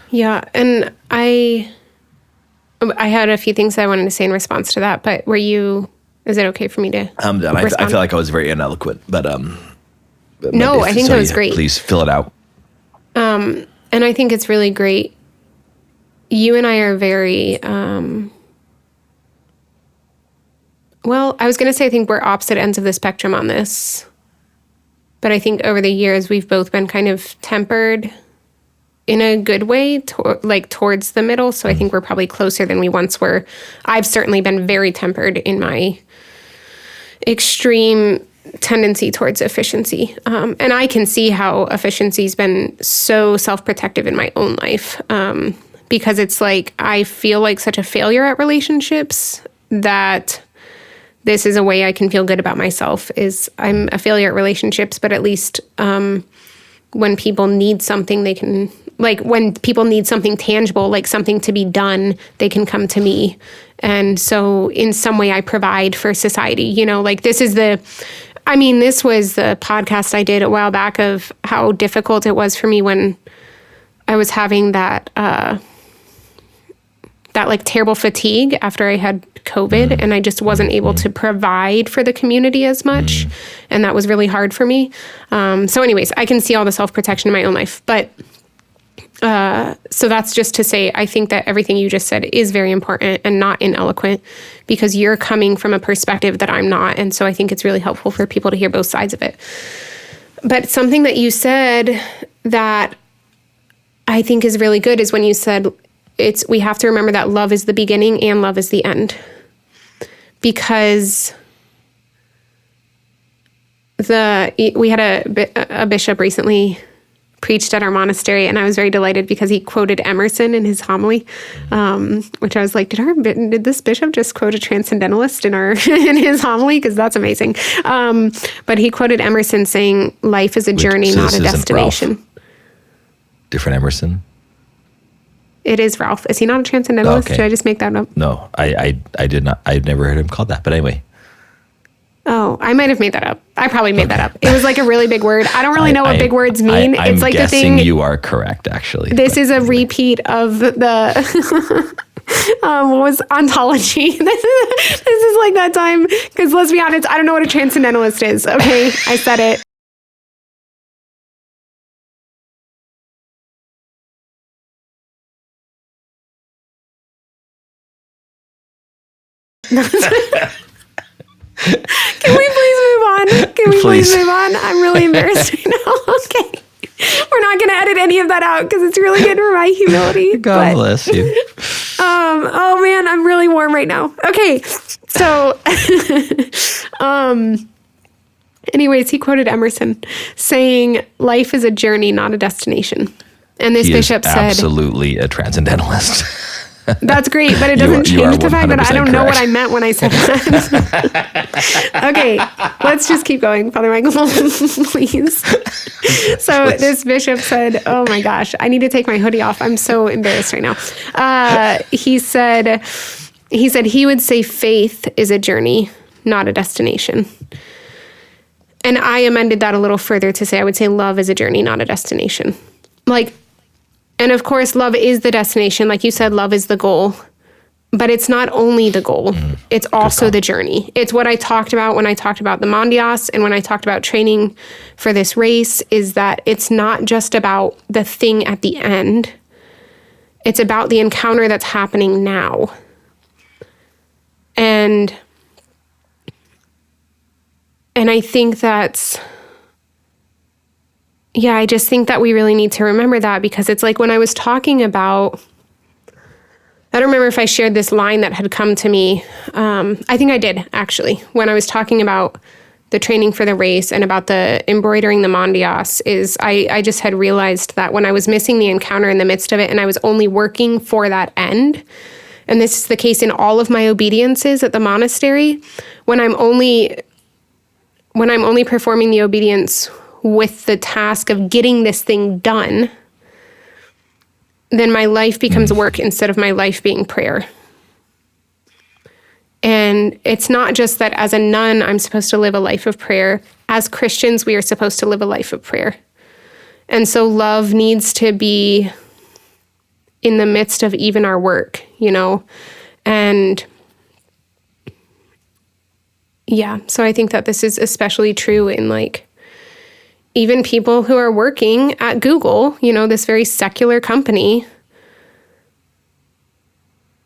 Yeah, and I had a few things I wanted to say in response to that, but is it okay for me to I'm done. I feel like I was very ineloquent, but no, I think that was great. Please fill it out. And I think it's really great. You and I are very, well, I was going to say I think we're opposite ends of the spectrum on this, but I think over the years we've both been kind of tempered in a good way, towards the middle. So I think we're probably closer than we once were. I've certainly been very tempered in my extreme tendency towards efficiency. And I can see how efficiency's been so self-protective in my own life, because it's like I feel like such a failure at relationships that this is a way I can feel good about myself, is I'm a failure at relationships, but at least when people need something, they can, like when people need something tangible, like something to be done, they can come to me. And so in some way I provide for society, like this was the podcast I did a while back of how difficult it was for me when I was having that like terrible fatigue after I had COVID, and I just wasn't able to provide for the community as much. And that was really hard for me. So anyways, I can see all the self-protection in my own life, but so that's just to say, I think that everything you just said is very important and not ineloquent, because you're coming from a perspective that I'm not. And so I think it's really helpful for people to hear both sides of it. But something that you said that I think is really good is when you said we have to remember that love is the beginning and love is the end. Because we had a bishop recently preached at our monastery, and I was very delighted because he quoted Emerson in his homily, which I was like, did this bishop just quote a transcendentalist in his homily? Because that's amazing. But he quoted Emerson saying, "Life is a journey, not a destination." Different Emerson? It is Ralph. Is he not a transcendentalist? Okay. Did I just make that up? No, I did not. I've never heard him called that. But anyway. Oh, I might have made that up. I probably made that up. It was like a really big word. I don't really know what big words mean. I'm it's like the guessing thing. You are correct, actually. This is a repeat of the what was ontology. This is like that time, because let's be honest, I don't know what a transcendentalist is. Okay, I said it. Can we please move on? Please move on? I'm really embarrassed right now. Okay. We're not going to edit any of that out because it's really good for my humility. God bless you. Oh man, I'm really warm right now. Okay. So, Anyways, he quoted Emerson saying, "Life is a journey, not a destination." And this He bishop is said, absolutely a transcendentalist. "That's great, but it You doesn't are change the fact that I don't know what correct. I meant when I said that." Okay, let's just keep going, Father Michael, please. So this bishop said, "Oh my gosh, I need to take my hoodie off. I'm so embarrassed right now." He said he would say faith is a journey, not a destination. And I amended that a little further to say I would say love is a journey, not a destination. And of course, love is the destination. Like you said, love is the goal. But it's not only the goal. It's also the journey. It's what I talked about when I talked about the Mondias and when I talked about training for this race, is that it's not just about the thing at the end. It's about the encounter that's happening now. And I think I just think that we really need to remember that, because it's like when I was talking about, I don't remember if I shared this line that had come to me. I think I did, actually, when I was talking about the training for the race and about the embroidering the Mondias, is I just had realized that when I was missing the encounter in the midst of it and I was only working for that end, and this is the case in all of my obediences at the monastery, when I'm only performing the obedience with the task of getting this thing done, then my life becomes work instead of my life being prayer. And it's not just that as a nun, I'm supposed to live a life of prayer. As Christians, we are supposed to live a life of prayer. And so love needs to be in the midst of even our work, And yeah, so I think that this is especially true in even people who are working at Google, this very secular company.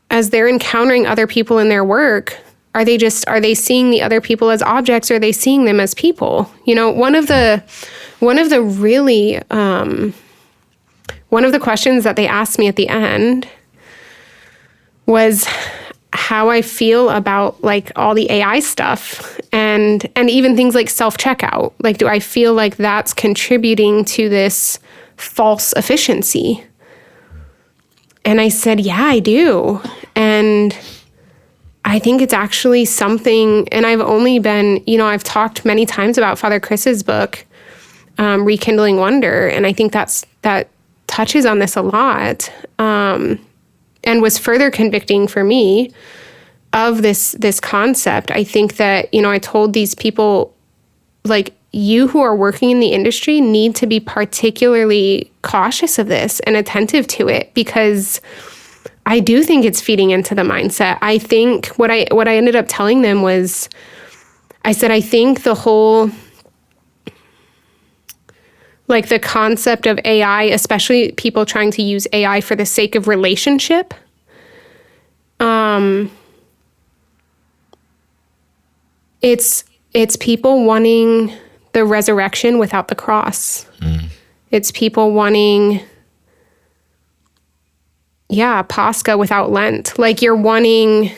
As they're encountering other people in their work, are they seeing the other people as objects, or are they seeing them as people? One of the questions that they asked me at the end was how I feel about all the AI stuff and even things like self-checkout. Do I feel like that's contributing to this false efficiency? And I said, yeah, I do. And I think it's actually something, and I've only been, I've talked many times about Father Chris's book, Rekindling Wonder, and I think that touches on this a lot, and was further convicting for me of this concept. I think that, I told these people, you who are working in the industry need to be particularly cautious of this and attentive to it, because I do think it's feeding into the mindset. I think what I ended up telling them was, I said, I think the whole, the concept of AI, especially people trying to use AI for the sake of relationship, it's people wanting the resurrection without the cross. It's people wanting, Pascha without Lent. You're wanting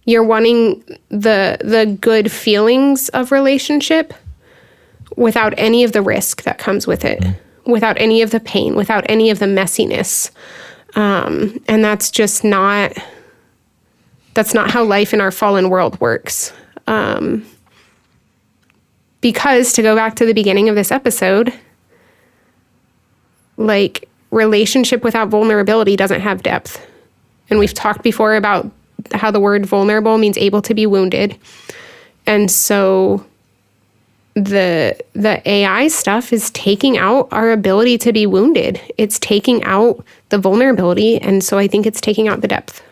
the good feelings of relationship without any of the risk that comes with it, without any of the pain, without any of the messiness. And that's just not how life in our fallen world works. Because, to go back to the beginning of this episode, relationship without vulnerability doesn't have depth. And we've talked before about how the word vulnerable means able to be wounded. And so the AI stuff is taking out our ability to be wounded. It's taking out the vulnerability. And so I think it's taking out the depth.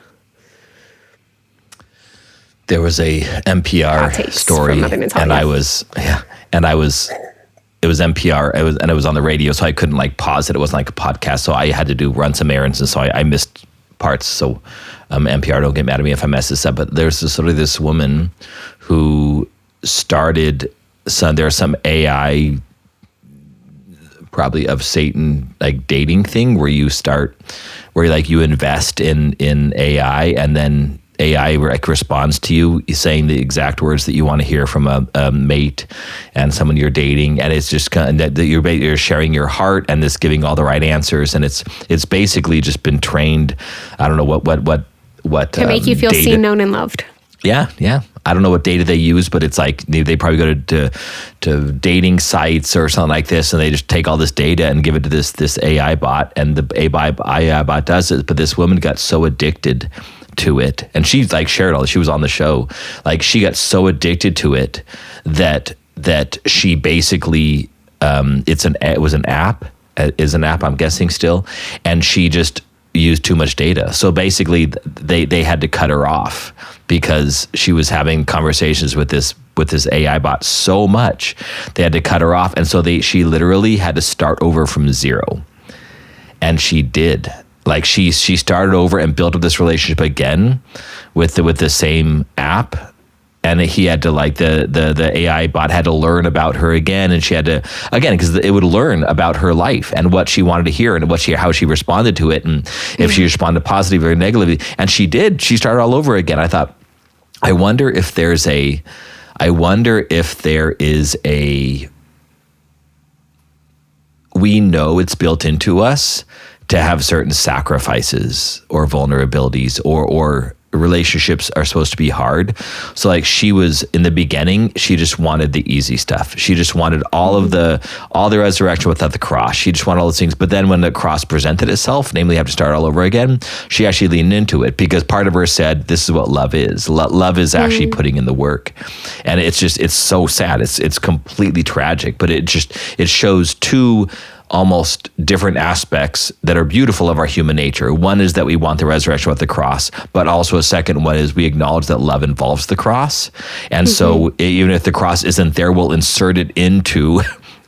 There was a NPR story, from Mother Natalia. It was NPR, and it was on the radio, so I couldn't pause it. It wasn't a podcast, so I had to run some errands, and so I missed parts. So NPR, don't get mad at me if I mess this up. But there's this woman who started. There's some AI, probably of Satan, dating thing where you invest in AI, and then AI responds to you saying the exact words that you want to hear from a mate and someone you're dating, and it's just kind of that you're sharing your heart and it's giving all the right answers, and it's basically just been trained. I don't know what to make you feel data, seen, known, and loved. Yeah. I don't know what data they use, but it's like they probably go to dating sites or something like this, and they just take all this data and give it to this AI bot, and the AI bot does it. But this woman got so addicted to it, and she like shared all this. She was on the show. Like, she got so addicted to it that she basically it was an app, I'm guessing still, and she just used too much data. So basically they had to cut her off because she was having conversations with this AI bot so much. They had to cut her off, and so she literally had to start over from zero. And she did. Like, she started over and built up this relationship again with the same app. And he had to, like, the AI bot had to learn about her again, and she had to, again, because it would learn about her life and what she wanted to hear and how she responded to it, and if she responded positively or negatively. And she did. She started all over again. I thought, I wonder if there is a, we know it's built into us to have certain sacrifices or vulnerabilities or relationships are supposed to be hard. So like, she was in the beginning, she just wanted the easy stuff. She just wanted all the resurrection without the cross. She just wanted all those things. But then when the cross presented itself, namely have to start all over again, she actually leaned into it, because part of her said, this is what love is. Love is actually putting in the work. And it's so sad. It's completely tragic, but it shows two almost different aspects that are beautiful of our human nature. One is that we want the resurrection with the cross, but also a second one is we acknowledge that love involves the cross. And so even if the cross isn't there, we'll insert it into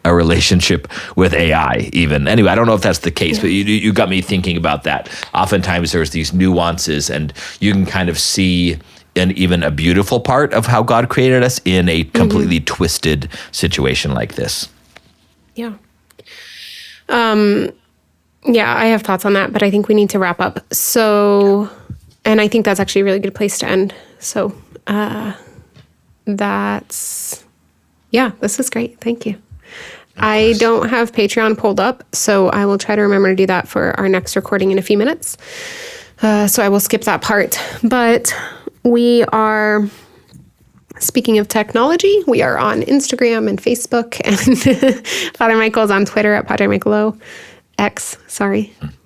a relationship with AI even. Anyway, I don't know if that's the case, but you got me thinking about that. Oftentimes there's these nuances, and you can kind of see even a beautiful part of how God created us in a completely twisted situation like this. Yeah. Yeah, I have thoughts on that, but I think we need to wrap up. So, and I think that's actually a really good place to end. So, this is great. Thank you. I don't have Patreon pulled up, so I will try to remember to do that for our next recording in a few minutes. So I will skip that part, but we are, speaking of technology, we are on Instagram and Facebook, and Father Michael's on Twitter at Padre Michael O.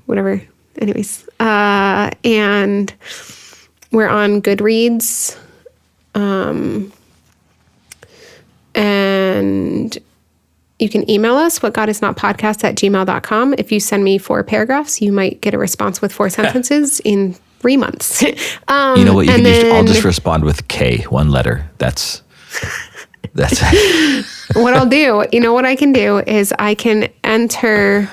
Whatever. Anyways. And we're on Goodreads. And you can email us, whatgodisnotpodcast@gmail.com. If you send me 4 paragraphs, you might get a response with 4 sentences in 3 months. You know what? I'll just respond with K, 1 letter. That's what I'll do. You know what I can do is I can enter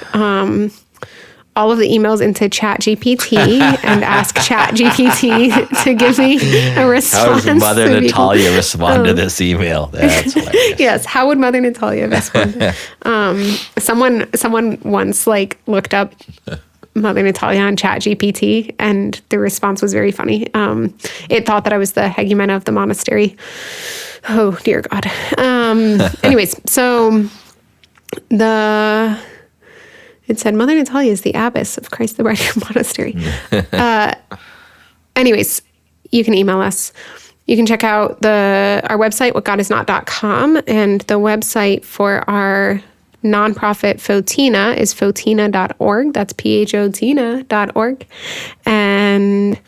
all of the emails into ChatGPT and ask ChatGPT to give me a response. How does Mother Natalia respond to this email? That's hilarious. Yes. How would Mother Natalia respond? Someone once looked up Mother Natalia on ChatGPT, and the response was very funny. It thought that I was the hegumena of the monastery. Oh, dear God. Anyways, so it said, Mother Natalia is the abbess of Christ the Martyr Monastery. Anyways, you can email us. You can check out our website, whatgodisnot.com, and the website for our nonprofit Fotina is fotina.org. That's PHOTina.org. And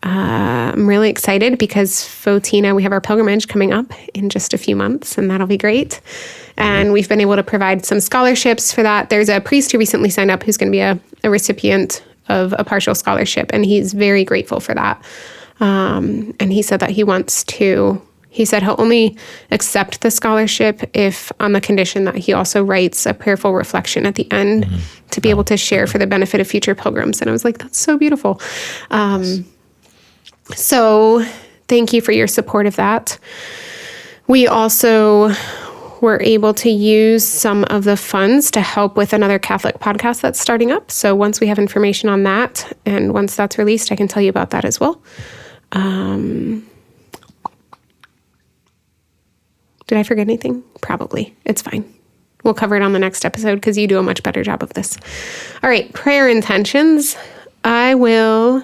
I'm really excited because Fotina, we have our pilgrimage coming up in just a few months, and that'll be great. And we've been able to provide some scholarships for that. There's a priest who recently signed up who's going to be a recipient of a partial scholarship, and he's very grateful for that. And he said that he said he'll only accept the scholarship if on the condition that he also writes a prayerful reflection at the end to be able to share for the benefit of future pilgrims. And I was like, that's so beautiful. So thank you for your support of that. We also were able to use some of the funds to help with another Catholic podcast that's starting up. So once we have information on that, and once that's released, I can tell you about that as well. Did I forget anything? Probably. It's fine. We'll cover it on the next episode because you do a much better job of this. All right, prayer intentions. I will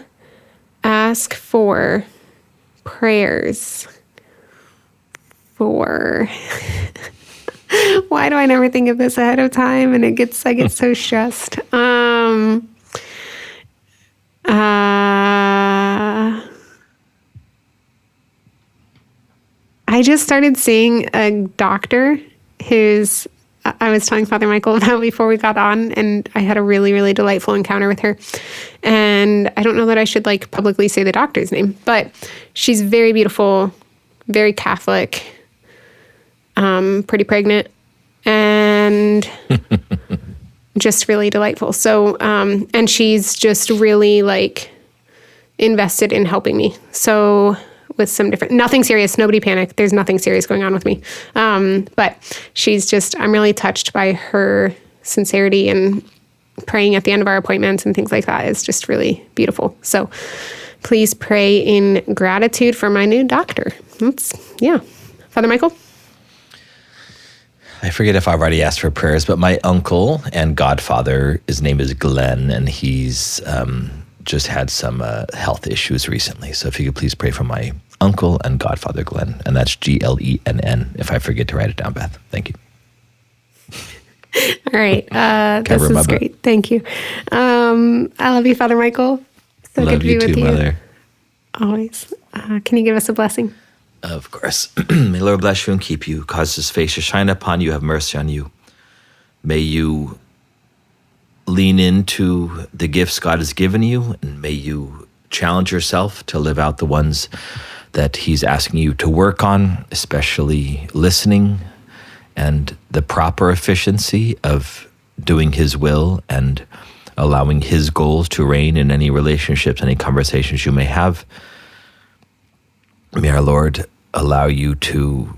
ask for prayers for... Why do I never think of this ahead of time? And I get so stressed. I just started seeing a doctor who's, I was telling Father Michael about before we got on, and I had a really, really delightful encounter with her. And I don't know that I should like publicly say the doctor's name, but she's very beautiful, very Catholic, pretty pregnant, and just really delightful. So, and she's just really like invested in helping me. So with some different, nothing serious, nobody panic. There's nothing serious going on with me. But she's just, I'm really touched by her sincerity, and praying at the end of our appointments and things like that is just really beautiful. So please pray in gratitude for my new doctor. Yeah. Father Michael? I forget if I've already asked for prayers, but my uncle and godfather, his name is Glenn, and he's just had some health issues recently. So if you could please pray for my uncle and godfather, Glenn, and that's Glenn, if I forget to write it down, Beth. Thank you. All right. This is great. Thank you. I love you, Father Michael. So love good to be you with too, you. Mother. Always. Can you give us a blessing? Of course. May the Lord bless you and keep you, cause his face to shine upon you, have mercy on you. May you lean into the gifts God has given you, and may you challenge yourself to live out the ones that he's asking you to work on, especially listening and the proper efficiency of doing his will and allowing his goals to reign in any relationships, any conversations you may have. May our Lord allow you to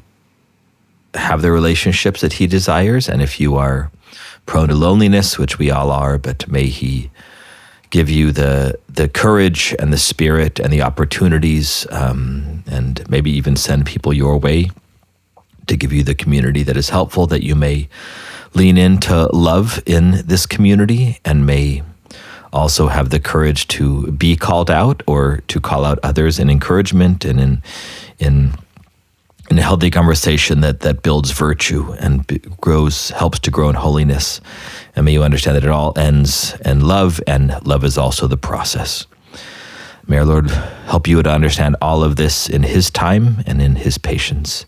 have the relationships that he desires, and if you are prone to loneliness, which we all are, but may he give you the courage and the spirit and the opportunities, and maybe even send people your way to give you the community that is helpful, that you may lean into love in this community, and may also have the courage to be called out or to call out others in encouragement and in a healthy conversation that builds virtue and helps to grow in holiness. And may you understand that it all ends in love, and love is also the process. May our Lord help you to understand all of this in his time and in his patience.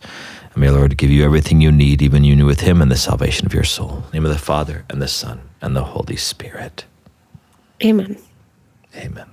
And may our Lord give you everything you need, even union with him and the salvation of your soul. In the name of the Father, and the Son, and the Holy Spirit. Amen. Amen.